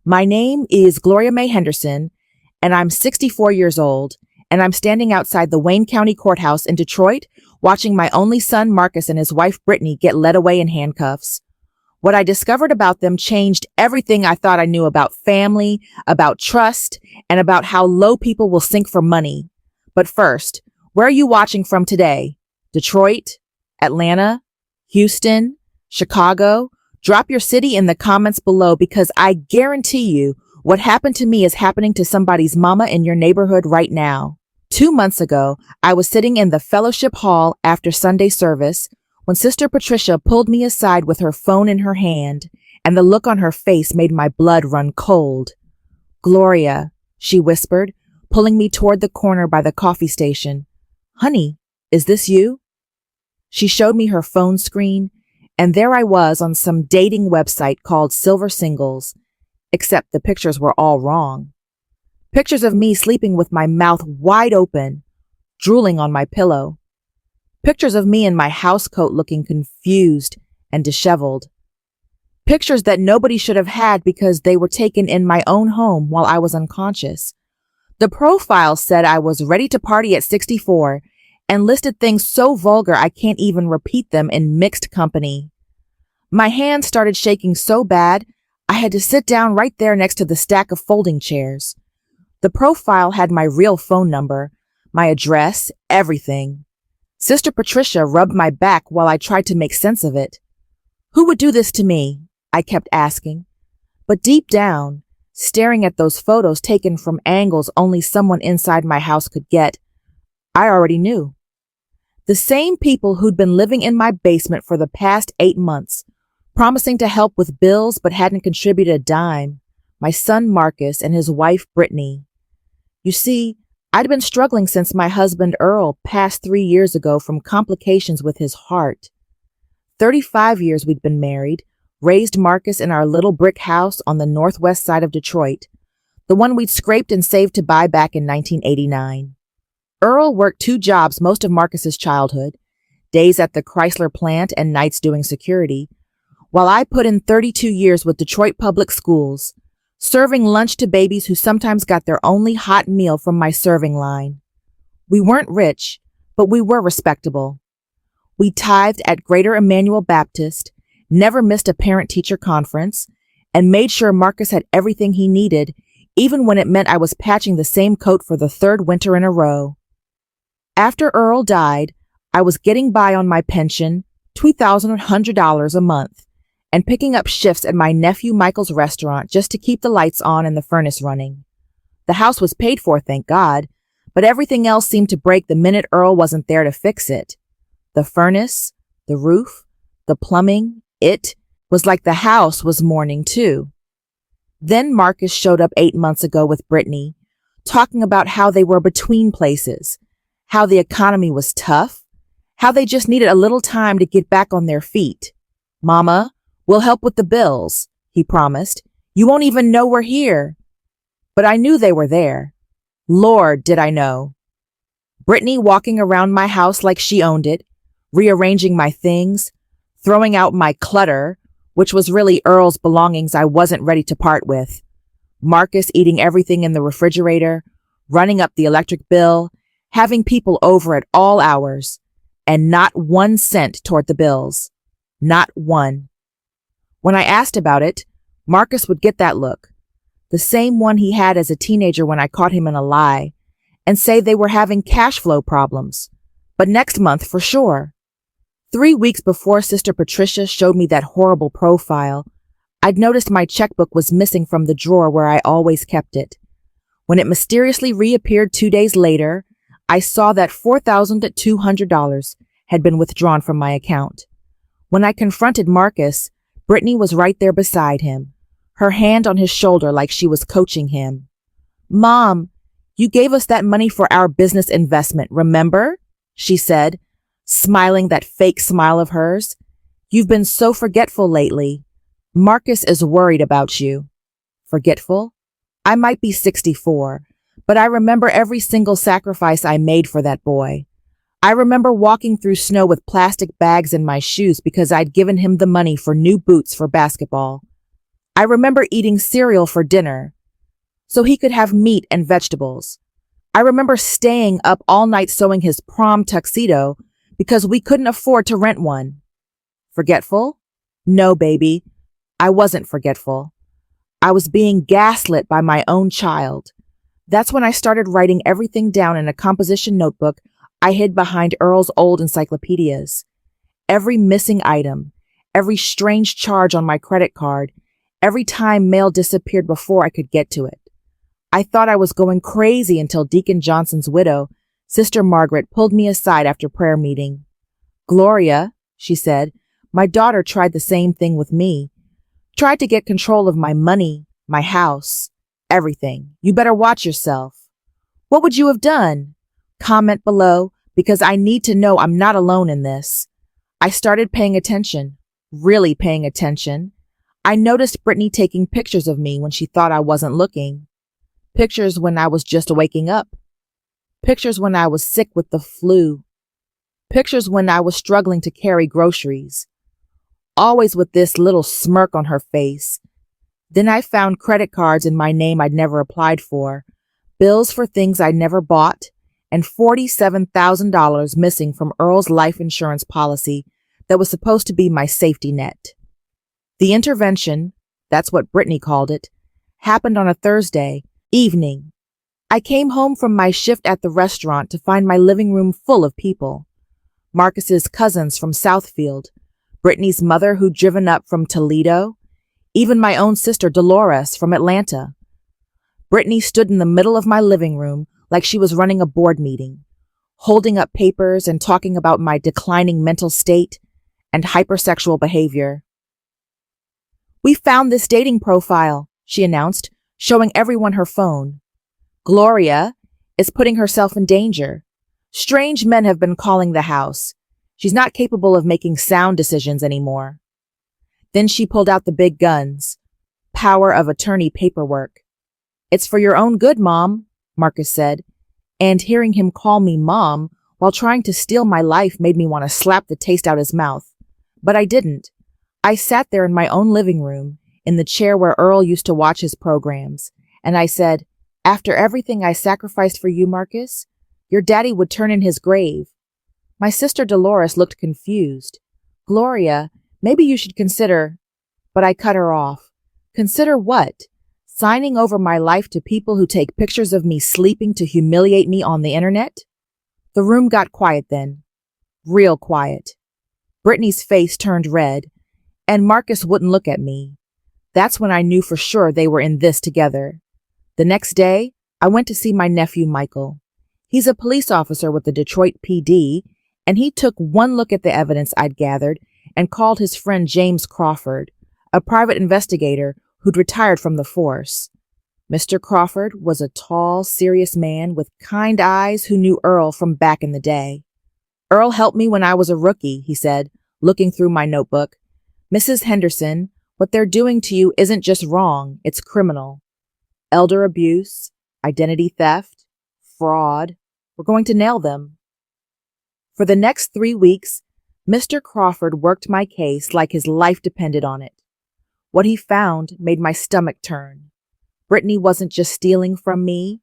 My name is Gloria Mae Henderson, and I'm 64 years old, and I'm standing outside the Wayne County Courthouse in Detroit, watching my only son Marcus and his wife Brittany get led away in handcuffs. What I discovered about them changed everything I thought I knew about family, about trust, and about how low people will sink for money. But first, where are you watching from today? Detroit? Atlanta? Houston? Chicago? Drop your city in the comments below because I guarantee you what happened to me is happening to somebody's mama in your neighborhood right now. 2 months ago, I was sitting in the fellowship hall after Sunday service when Sister Patricia pulled me aside with her phone in her hand, and the look on her face made my blood run cold. "Gloria," she whispered, pulling me toward the corner by the coffee station. "Honey, is this you?" She showed me her phone screen, and there I was on some dating website called Silver Singles, except the pictures were all wrong. Pictures of me sleeping with my mouth wide open, drooling on my pillow. Pictures of me in my housecoat looking confused and disheveled. Pictures that nobody should have had because they were taken in my own home while I was unconscious. The profile said I was ready to party at 64 and listed things so vulgar I can't even repeat them in mixed company. My hands started shaking so bad I had to sit down right there next to the stack of folding chairs. The profile had my real phone number, my address, everything. Sister Patricia rubbed my back while I tried to make sense of it. Who would do this to me? I kept asking. But deep down, staring at those photos taken from angles only someone inside my house could get, I already knew. The same people who'd been living in my basement for the past 8 months, promising to help with bills but hadn't contributed a dime, my son Marcus and his wife Brittany. You see, I'd been struggling since my husband Earl passed 3 years ago from complications with his heart. 35 years we'd been married, raised Marcus in our little brick house on the northwest side of Detroit, the one we'd scraped and saved to buy back in 1989. Earl worked 2 jobs most of Marcus's childhood, days at the Chrysler plant and nights doing security, while I put in 32 years with Detroit Public Schools, serving lunch to babies who sometimes got their only hot meal from my serving line. We weren't rich, but we were respectable. We tithed at Greater Emmanuel Baptist, never missed a parent-teacher conference, and made sure Marcus had everything he needed, even when it meant I was patching the same coat for the 3rd winter in a row. After Earl died, I was getting by on my pension, $2,100 a month, and picking up shifts at my nephew Michael's restaurant just to keep the lights on and the furnace running. The house was paid for, thank God, but everything else seemed to break the minute Earl wasn't there to fix it. The furnace, the roof, the plumbing, it was like the house was mourning too. Then Marcus showed up 8 months ago with Brittany, talking about how they were between places, how the economy was tough, how they just needed a little time to get back on their feet. "Mama, we'll help with the bills," he promised. "You won't even know we're here." But I knew they were there. Lord, did I know. Brittany walking around my house like she owned it, rearranging my things, throwing out my clutter, which was really Earl's belongings I wasn't ready to part with. Marcus eating everything in the refrigerator, running up the electric bill, having people over at all hours, and not 1 cent toward the bills. Not one. When I asked about it, Marcus would get that look, the same one he had as a teenager when I caught him in a lie, and say they were having cash flow problems, but next month for sure. 3 weeks before Sister Patricia showed me that horrible profile, I'd noticed my checkbook was missing from the drawer where I always kept it. When it mysteriously reappeared 2 days later, I saw that $4,200 had been withdrawn from my account. When I confronted Marcus, Brittany was right there beside him, her hand on his shoulder like she was coaching him. "Mom, you gave us that money for our business investment, remember?" she said, smiling that fake smile of hers. "You've been so forgetful lately. Marcus is worried about you." Forgetful? I might be 64, but I remember every single sacrifice I made for that boy. I remember walking through snow with plastic bags in my shoes because I'd given him the money for new boots for basketball. I remember eating cereal for dinner so he could have meat and vegetables. I remember staying up all night sewing his prom tuxedo because we couldn't afford to rent one. Forgetful? No, baby. I wasn't forgetful. I was being gaslit by my own child. That's when I started writing everything down in a composition notebook I hid behind Earl's old encyclopedias. Every missing item, every strange charge on my credit card, every time mail disappeared before I could get to it. I thought I was going crazy until Deacon Johnson's widow, Sister Margaret, pulled me aside after prayer meeting. "Gloria," she said, "my daughter tried the same thing with me. Tried to get control of my money, my house, everything. You better watch yourself." What would you have done? Comment below, because I need to know I'm not alone in this. I started paying attention, really paying attention. I noticed Brittany taking pictures of me when she thought I wasn't looking. Pictures when I was just waking up. Pictures when I was sick with the flu. Pictures when I was struggling to carry groceries. Always with this little smirk on her face. Then I found credit cards in my name I'd never applied for, bills for things I'd never bought, and $47,000 missing from Earl's life insurance policy that was supposed to be my safety net. The intervention, that's what Brittany called it, happened on a Thursday evening. I came home from my shift at the restaurant to find my living room full of people. Marcus's cousins from Southfield, Brittany's mother who'd driven up from Toledo, even my own sister Dolores from Atlanta. Brittany stood in the middle of my living room like she was running a board meeting, holding up papers and talking about my declining mental state and hypersexual behavior. "We found this dating profile," she announced, showing everyone her phone. "Gloria is putting herself in danger. Strange men have been calling the house. She's not capable of making sound decisions anymore." Then she pulled out the big guns. Power of attorney paperwork. "It's for your own good, Mom," Marcus said, and hearing him call me Mom while trying to steal my life made me want to slap the taste out his mouth. But I didn't. I sat there in my own living room, in the chair where Earl used to watch his programs, and I said, "After everything I sacrificed for you, Marcus, your daddy would turn in his grave." My sister Dolores looked confused. "Gloria, maybe you should consider—" But I cut her off. "Consider what? Signing over my life to people who take pictures of me sleeping to humiliate me on the internet?" The room got quiet then. Real quiet. Brittany's face turned red, and Marcus wouldn't look at me. That's when I knew for sure they were in this together. The next day, I went to see my nephew Michael. He's a police officer with the Detroit PD, and he took one look at the evidence I'd gathered and called his friend James Crawford, a private investigator who'd retired from the force. Mr. Crawford was a tall, serious man with kind eyes who knew Earl from back in the day. "Earl helped me when I was a rookie," he said, looking through my notebook. "Mrs. Henderson, what they're doing to you isn't just wrong, it's criminal. Elder abuse, identity theft, fraud. We're going to nail them." For the next 3 weeks, Mr. Crawford worked my case like his life depended on it. What he found made my stomach turn. Brittany wasn't just stealing from me.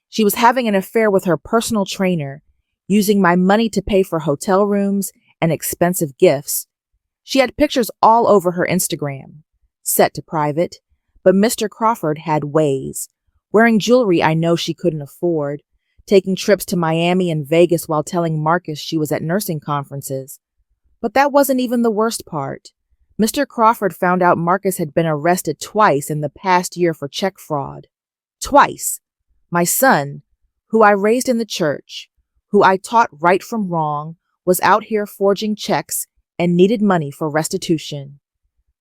She was having an affair with her personal trainer, using my money to pay for hotel rooms and expensive gifts. She had pictures all over her Instagram, set to private, but Mr. Crawford had ways, wearing jewelry I know she couldn't afford, taking trips to Miami and Vegas while telling Marcus she was at nursing conferences. But that wasn't even the worst part. Mr. Crawford found out Marcus had been arrested twice in the past year for check fraud. Twice. My son, who I raised in the church, who I taught right from wrong, was out here forging checks and needed money for restitution.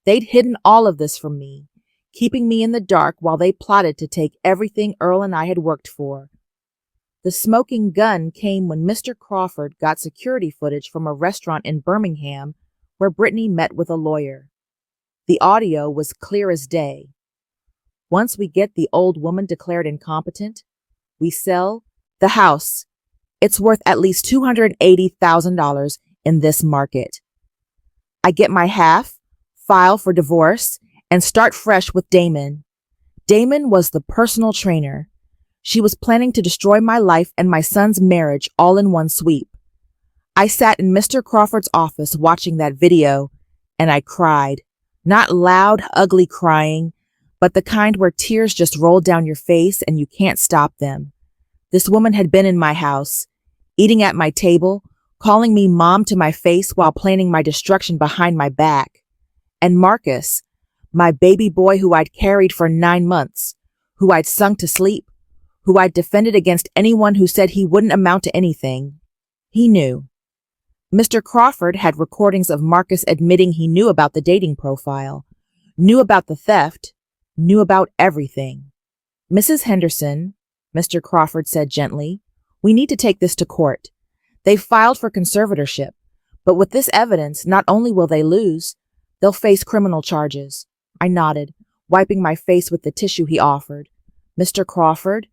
They'd hidden all of this from me, keeping me in the dark while they plotted to take everything Earl and I had worked for. The smoking gun came when Mr. Crawford got security footage from a restaurant in Birmingham where Brittany met with a lawyer. The audio was clear as day. Once we get the old woman declared incompetent, we sell the house. It's worth at least $280,000 in this market. I get my half, file for divorce, and start fresh with Damon. Damon was the personal trainer. She was planning to destroy my life and my son's marriage all in one sweep. I sat in Mr. Crawford's office watching that video, and I cried. Not loud, ugly crying, but the kind where tears just roll down your face and you can't stop them. This woman had been in my house, eating at my table, calling me mom to my face while planning my destruction behind my back. And Marcus, my baby boy who I'd carried for 9 months, who I'd sung to sleep, who I'd defended against anyone who said he wouldn't amount to anything. He knew. Mr. Crawford had recordings of Marcus admitting he knew about the dating profile, knew about the theft, knew about everything. Mrs. Henderson, Mr. Crawford said gently, we need to take this to court. They've filed for conservatorship, but with this evidence, not only will they lose, they'll face criminal charges. I nodded, wiping my face with the tissue he offered. Mr. Crawford,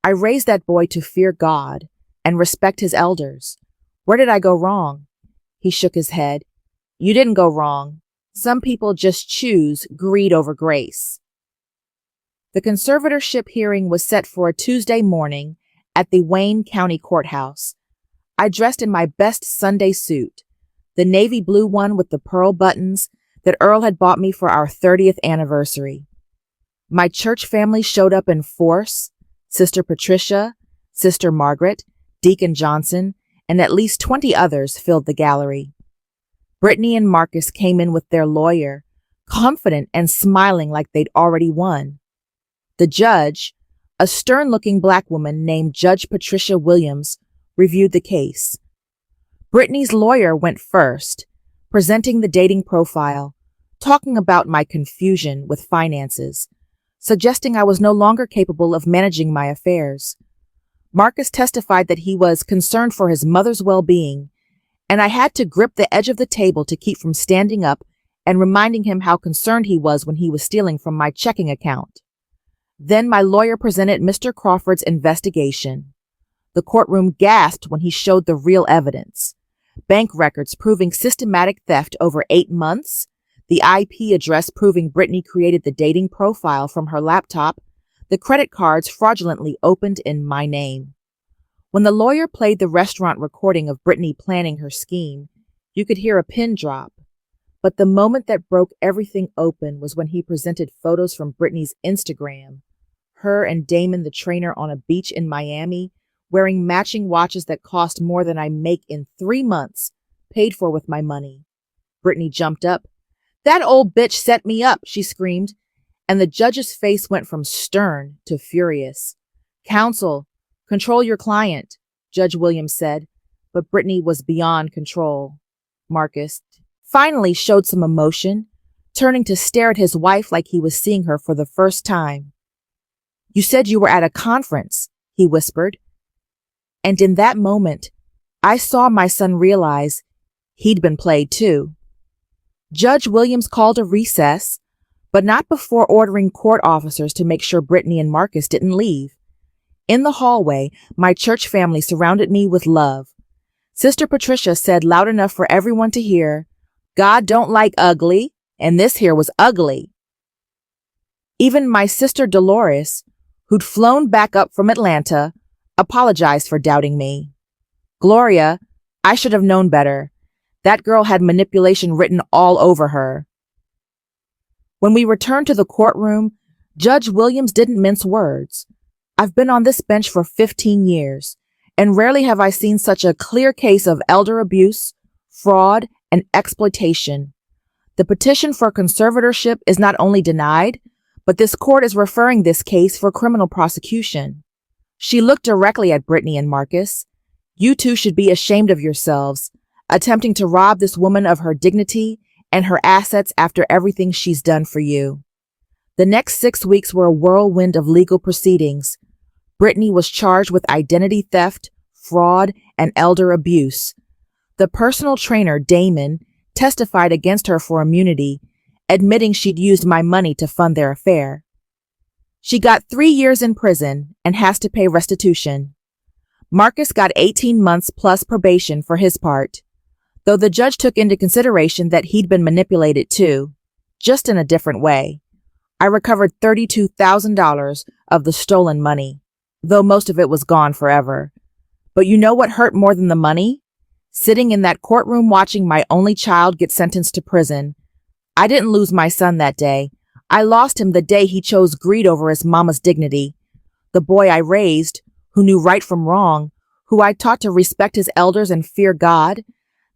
I raised that boy to fear God and respect his elders. Where did I go wrong? He shook his head. You didn't go wrong. Some people just choose greed over grace. The conservatorship hearing was set for a Tuesday morning at the Wayne County Courthouse. I dressed in my best Sunday suit, the navy blue one with the pearl buttons that Earl had bought me for our 30th anniversary. My church family showed up in force: Sister Patricia, Sister Margaret, Deacon Johnson, and at least 20 others filled the gallery. Brittany and Marcus came in with their lawyer, confident and smiling like they'd already won. The judge, a stern-looking black woman named Judge Patricia Williams, reviewed the case. Brittany's lawyer went first, presenting the dating profile, talking about my confusion with finances, suggesting I was no longer capable of managing my affairs. Marcus testified that he was concerned for his mother's well-being, and I had to grip the edge of the table to keep from standing up and reminding him how concerned he was when he was stealing from my checking account. Then my lawyer presented Mr. Crawford's investigation. The courtroom gasped when he showed the real evidence: bank records proving systematic theft over 8 months, the IP address proving Brittany created the dating profile from her laptop, the credit cards fraudulently opened in my name. When the lawyer played the restaurant recording of Brittany planning her scheme, you could hear a pin drop. But the moment that broke everything open was when he presented photos from Brittany's Instagram, her and Damon the trainer on a beach in Miami, wearing matching watches that cost more than I make in 3 months, paid for with my money. Brittany jumped up. That old bitch set me up, she screamed, and the judge's face went from stern to furious. Counsel, control your client, Judge Williams said, but Brittany was beyond control. Marcus finally showed some emotion, turning to stare at his wife like he was seeing her for the first time. You said you were at a conference, he whispered. And in that moment, I saw my son realize he'd been played too. Judge Williams called a recess, but not before ordering court officers to make sure Brittany and Marcus didn't leave. In the hallway, my church family surrounded me with love. Sister Patricia said loud enough for everyone to hear, God don't like ugly, and this here was ugly. Even my sister Dolores, who'd flown back up from Atlanta, apologized for doubting me. Gloria, I should have known better. That girl had manipulation written all over her. When we returned to the courtroom, Judge Williams didn't mince words. I've been on this bench for 15 years, and rarely have I seen such a clear case of elder abuse, fraud, and exploitation. The petition for conservatorship is not only denied, but this court is referring this case for criminal prosecution. She looked directly at Brittany and Marcus. You two should be ashamed of yourselves, attempting to rob this woman of her dignity and her assets after everything she's done for you. The next 6 weeks were a whirlwind of legal proceedings. Brittany was charged with identity theft, fraud, and elder abuse. The personal trainer, Damon, testified against her for immunity, admitting she'd used my money to fund their affair. She got 3 years in prison and has to pay restitution. Marcus got 18 months plus probation for his part, though the judge took into consideration that he'd been manipulated too, just in a different way. I recovered $32,000 of the stolen money, though most of it was gone forever. But you know what hurt more than the money? Sitting in that courtroom watching my only child get sentenced to prison. I didn't lose my son that day. I lost him the day he chose greed over his mama's dignity. The boy I raised, who knew right from wrong, who I taught to respect his elders and fear God,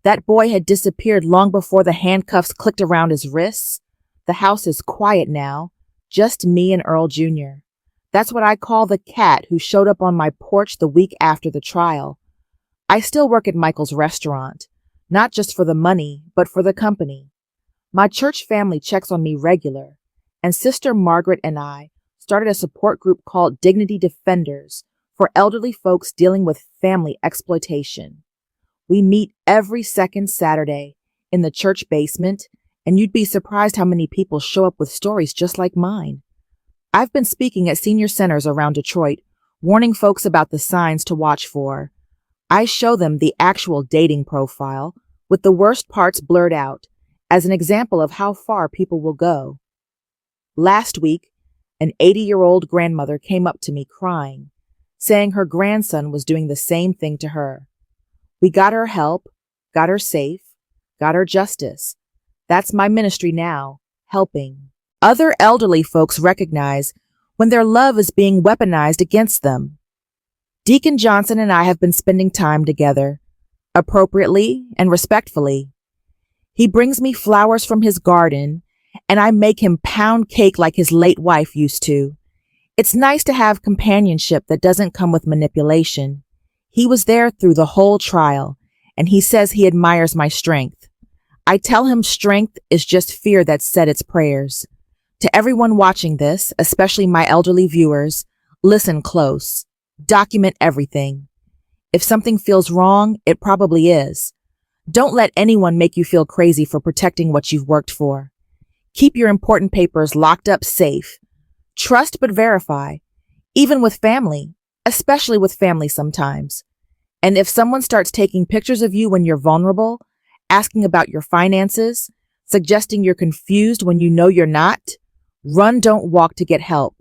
that boy had disappeared long before the handcuffs clicked around his wrists. The house is quiet now, just me and Earl Jr. That's what I call the cat who showed up on my porch the week after the trial. I still work at Michael's restaurant, not just for the money, but for the company. My church family checks on me regular, and Sister Margaret and I started a support group called Dignity Defenders for elderly folks dealing with family exploitation. We meet every second Saturday in the church basement, and you'd be surprised how many people show up with stories just like mine. I've been speaking at senior centers around Detroit, warning folks about the signs to watch for. I show them the actual dating profile, with the worst parts blurred out, as an example of how far people will go. Last week, an 80-year-old grandmother came up to me crying, saying her grandson was doing the same thing to her. We got her help, got her safe, got her justice. That's my ministry now, helping. Other elderly folks recognize when their love is being weaponized against them. Deacon Johnson and I have been spending time together, appropriately and respectfully. He brings me flowers from his garden, and I make him pound cake like his late wife used to. It's nice to have companionship that doesn't come with manipulation. He was there through the whole trial, and he says he admires my strength. I tell him strength is just fear that said its prayers. To everyone watching this, especially my elderly viewers, listen close. Document everything. If something feels wrong, it probably is. Don't let anyone make you feel crazy for protecting what you've worked for. Keep your important papers locked up safe. Trust but verify, even with family, especially with family sometimes. And if someone starts taking pictures of you when you're vulnerable, asking about your finances, suggesting you're confused when you know you're not, run, don't walk to get help.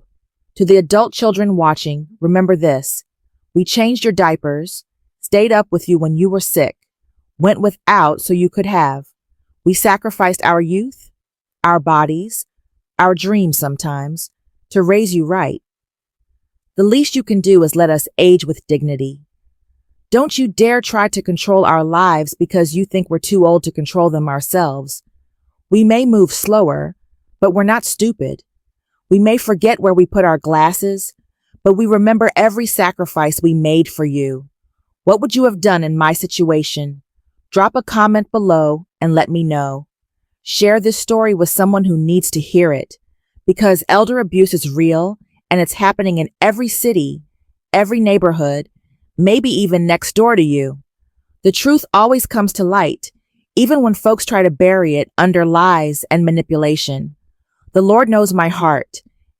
To the adult children watching, remember this. We changed your diapers, stayed up with you when you were sick, went without so you could have. We sacrificed our youth, our bodies, our dreams sometimes, to raise you right. The least you can do is let us age with dignity. Don't you dare try to control our lives because you think we're too old to control them ourselves. We may move slower, but we're not stupid. We may forget where we put our glasses, but we remember every sacrifice we made for you. What would you have done in my situation? Drop a comment below and let me know. Share this story with someone who needs to hear it, because elder abuse is real and it's happening in every city, every neighborhood, maybe even next door to you. The truth always comes to light, even when folks try to bury it under lies and manipulation. The Lord knows my heart,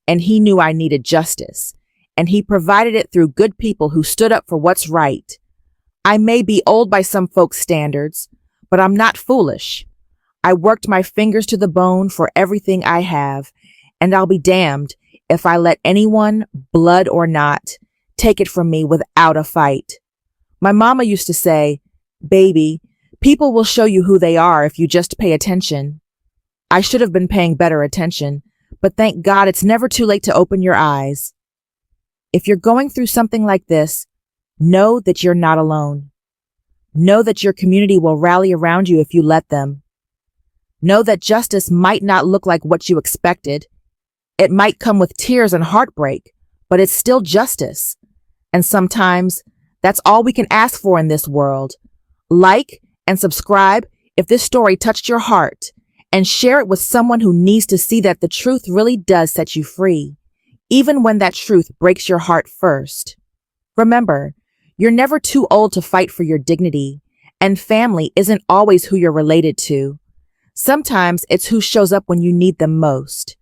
and He knew I needed justice, and He provided it through good people who stood up for what's right. I may be old by some folks' standards, but I'm not foolish. I worked my fingers to the bone for everything I have, and I'll be damned if I let anyone, blood or not, take it from me without a fight. My mama used to say, "Baby, people will show you who they are if you just pay attention." I should have been paying better attention, but thank God it's never too late to open your eyes. If you're going through something like this, know that you're not alone. Know that your community will rally around you if you let them. Know that justice might not look like what you expected. It might come with tears and heartbreak, but it's still justice. And sometimes that's all we can ask for in this world. Like and subscribe if this story touched your heart, and share it with someone who needs to see that the truth really does set you free, even when that truth breaks your heart first. Remember, you're never too old to fight for your dignity, and family isn't always who you're related to. Sometimes it's who shows up when you need them most.